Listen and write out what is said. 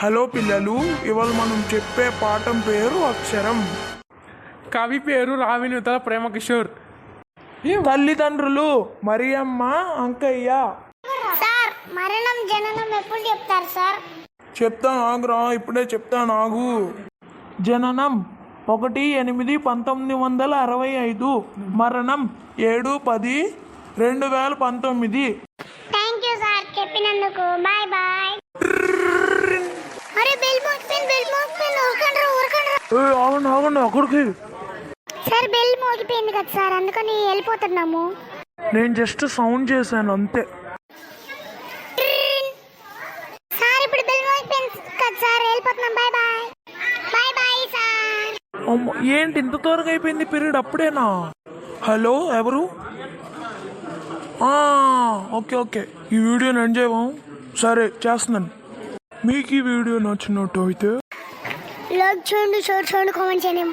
Hello పిల్లలు, ఇవాళ మనం చెప్పే పాఠం పేరు అక్షరం. కవి పేరు రావినుత ప్రేమకిషోర్. తల్లిదండ్రులు మరియమ్మ, అంకయ్య. సార్, మరణం జననం ఎప్పుడు చెప్తారు సార్? చెప్తాను ఆగురా, ఇప్పుడే చెప్తాను ఆగు. జననం 1/8/1965, మరణం 7/10/2019. థ్యాంక్ యూ సార్ చెప్పినందుకు. Bye bye. అరే బెల్ మోగిపోయింది, ఊరకండ్రా. ఆగండి అక్కడికి. సార్ బెల్ మోగిపోయింది కదా సార్, అందుకని వెళ్ళిపోతున్నాము. నేను జస్ట్ సౌండ్ చేశాను అంతే. సార్ ఇప్పుడు బెల్ మోగిపోయింది కదా సార్, వెళ్ళిపోతున్నాం. Bye bye. Bye bye sir. ఏంటి ఇంత త్వరగా అయిపోయింది పీరియడ్ అప్పుడేనా? హలో ఎవరు? ఓకే ఈ వీడియోని ఎంజాయ్ సరే చేస్తున్నాను. మీకు ఈ వీడియో నచ్చినట్టు అయితే లైక్ చేయండి, షేర్ చేయండి, కామెంట్ చేయండి.